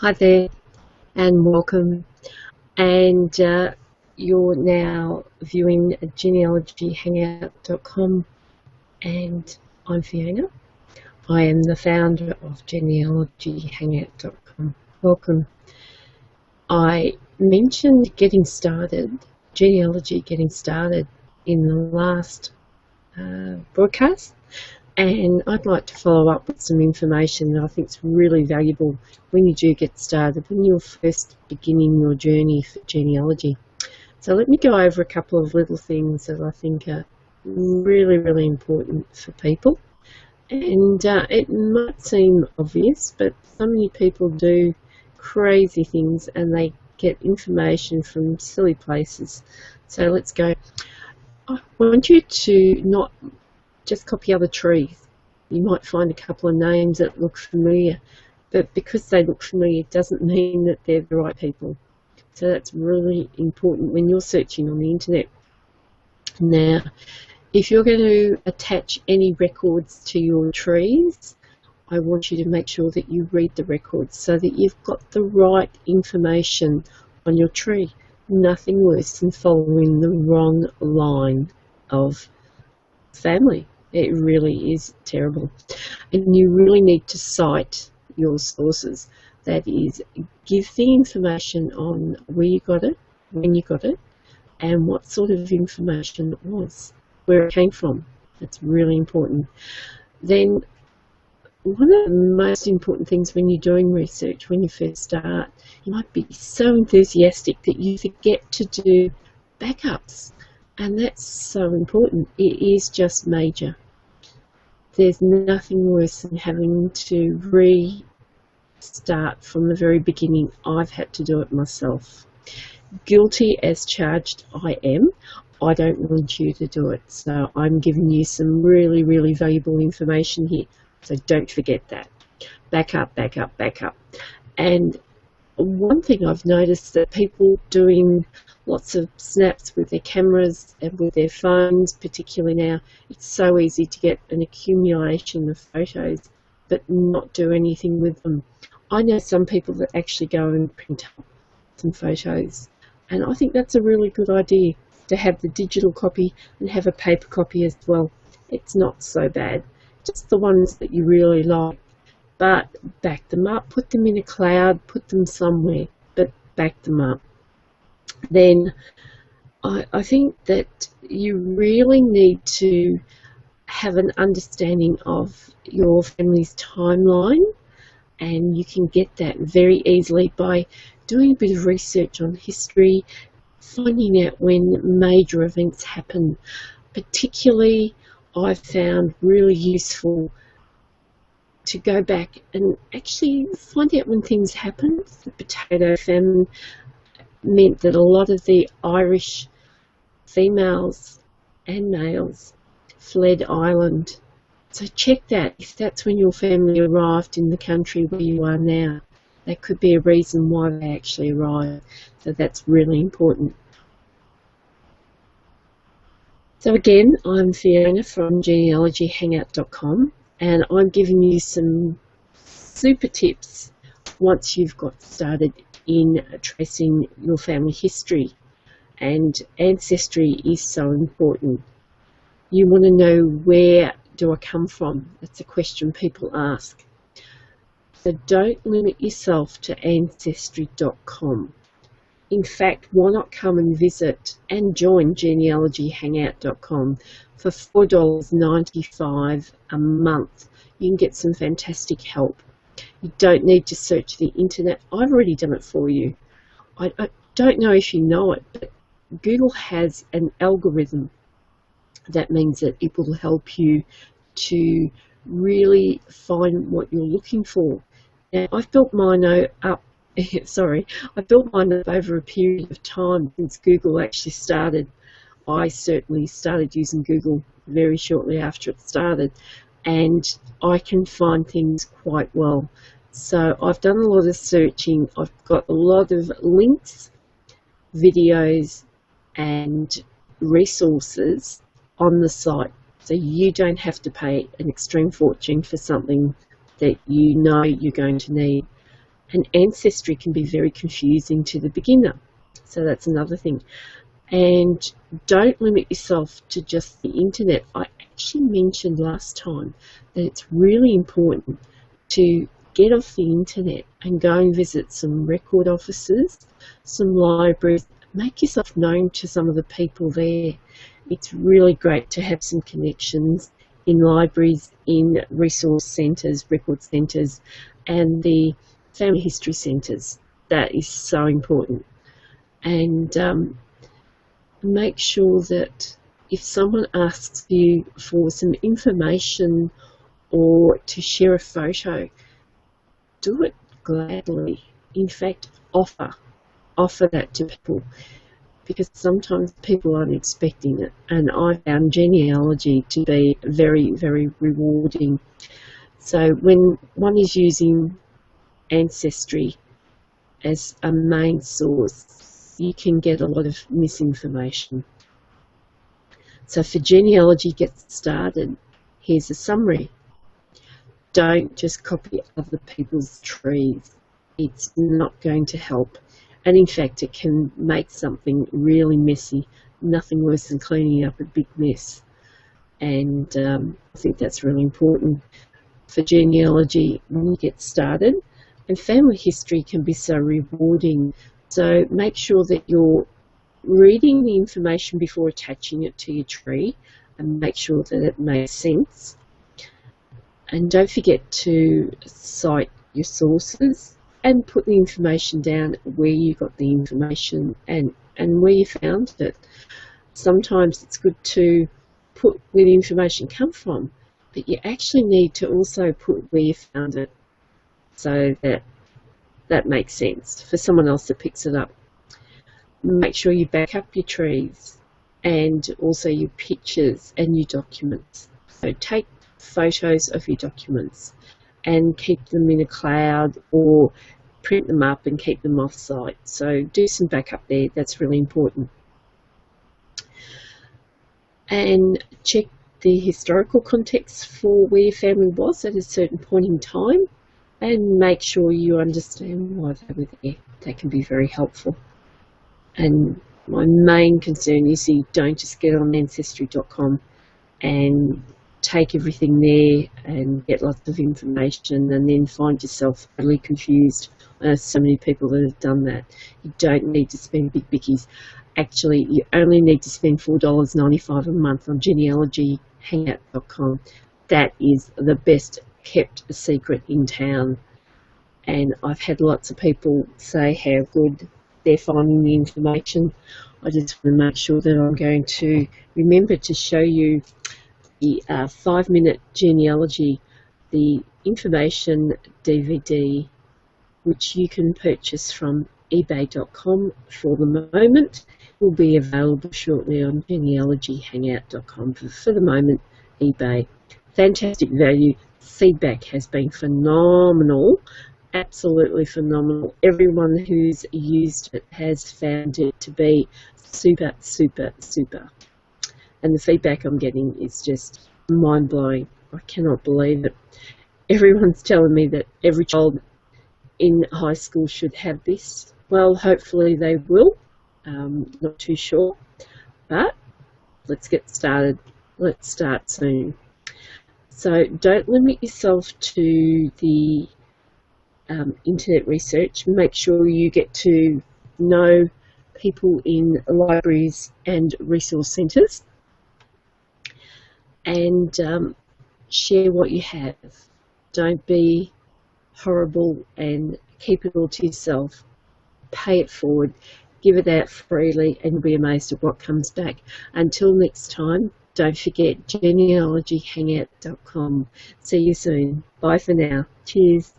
Hi there and welcome. And you're now viewing genealogyhangout.com, and I'm Fiona. I am the founder of genealogyhangout.com. Welcome. I mentioned genealogy getting started in the last broadcast, and I'd like to follow up with some information that I think is really valuable when you do get started, when you're first beginning your journey for genealogy. So let me go over a couple of little things that I think are really, really important for people. And it might seem obvious, but so many people do crazy things and they get information from silly places. So let's go. I want you to not just copy other trees. You might find a couple of names that look familiar, but because they look familiar doesn't mean that they're the right people. So that's really important when you're searching on the internet. Now, if you're going to attach any records to your trees, I want you to make sure that you read the records so that you've got the right information on your tree. Nothing worse than following the wrong line of family. It really is terrible. And you really need to cite your sources. That is, give the information on where you got it, when you got it, and what sort of information it was, where it came from. That's really important. Then, one of the most important things when you're doing research, when you first start, you might be so enthusiastic that you forget to do backups. And that's so important. It is just major. There's nothing worse than having to restart from the very beginning. I've had to do it myself. Guilty as charged I am. I don't want you to do it. So I'm giving you some really, really valuable information here. So don't forget that. Back up, back up, back up. And one thing I've noticed that people doing lots of snaps with their cameras and with their phones, particularly now, it's so easy to get an accumulation of photos but not do anything with them. I know some people that actually go and print up some photos, and I think that's a really good idea to have the digital copy and have a paper copy as well. It's not so bad, just the ones that you really like. But back them up, put them in a cloud, put them somewhere, but back them up. Then I think that you really need to have an understanding of your family's timeline, and you can get that very easily by doing a bit of research on history, finding out when major events happen. Particularly, I've found really useful to go back and actually find out when things happened. The potato famine meant that a lot of the Irish females and males fled Ireland. So check that. If that's when your family arrived in the country where you are now, that could be a reason why they actually arrived. So that's really important. So again, I'm Fiona from genealogyhangout.com, and I'm giving you some super tips once you've got started in tracing your family history. And ancestry is so important. You want to know, where do I come from? That's a question people ask. So don't limit yourself to ancestry.com. In fact, why not come and visit and join genealogyhangout.com for $4.95 a month. You can get some fantastic help. You don't need to search the internet. I've already done it for you. I don't know if you know it, but Google has an algorithm. That means that it will help you to really find what you're looking for. Now, I've built mine up. I've built mine up over a period of time since Google actually started. I certainly started using Google very shortly after it started, and I can find things quite well. So I've done a lot of searching. I've got a lot of links, videos, and resources on the site, so you don't have to pay an extreme fortune for something that you know you're going to need. And ancestry can be very confusing to the beginner. So that's another thing. And don't limit yourself to just the internet. I actually mentioned last time that it's really important to get off the internet and go and visit some record offices, some libraries, make yourself known to some of the people there. It's really great to have some connections in libraries, in resource centres, record centres, and the family history centres. That is so important. And make sure that if someone asks you for some information or to share a photo, do it gladly. In fact, offer that to people, because sometimes people aren't expecting it. And I found genealogy to be very, very rewarding. So when one is using Ancestry as a main source, you can get a lot of misinformation. So for genealogy gets started, here's a summary. Don't just copy other people's trees. It's not going to help. And in fact, it can make something really messy. Nothing worse than cleaning up a big mess. And I think that's really important for genealogy when you get started. And family history can be so rewarding. So make sure that you're reading the information before attaching it to your tree, and make sure that it makes sense. And don't forget to cite your sources and put the information down where you got the information and where you found it. Sometimes it's good to put where the information come from, but you actually need to also put where you found it, so that makes sense for someone else that picks it up. Make sure you back up your trees and also your pictures and your documents. So take photos of your documents and keep them in a cloud, or print them up and keep them off-site. So do some backup there, that's really important. And check the historical context for where your family was at a certain point in time, and make sure you understand why they were there. That can be very helpful. And my main concern is you don't just get on Ancestry.com and take everything there and get lots of information and then find yourself totally confused. I know so many people that have done that. You don't need to spend big bickies. Actually, you only need to spend $4.95 a month on genealogyhangout.com. That is the best kept secret in town. And I've had lots of people say how good they're finding the information. I just want to make sure that I'm going to remember to show you the 5-minute genealogy, the information DVD, which you can purchase from ebay.com for the moment. Will be available shortly on genealogyhangout.com. For the moment, eBay. Fantastic value. Feedback has been phenomenal. Absolutely phenomenal. Everyone who's used it has found it to be super, super, super. And the feedback I'm getting is just mind-blowing. I cannot believe it. Everyone's telling me that every child in high school should have this. Well, hopefully they will. Not too sure. But let's get started. Let's start soon. So don't limit yourself to the internet research. Make sure you get to know people in libraries and resource centres, and share what you have. Don't be horrible and keep it all to yourself. Pay it forward, give it out freely, and you'll be amazed at what comes back. Until next time, don't forget genealogyhangout.com. See you soon. Bye for now. Cheers.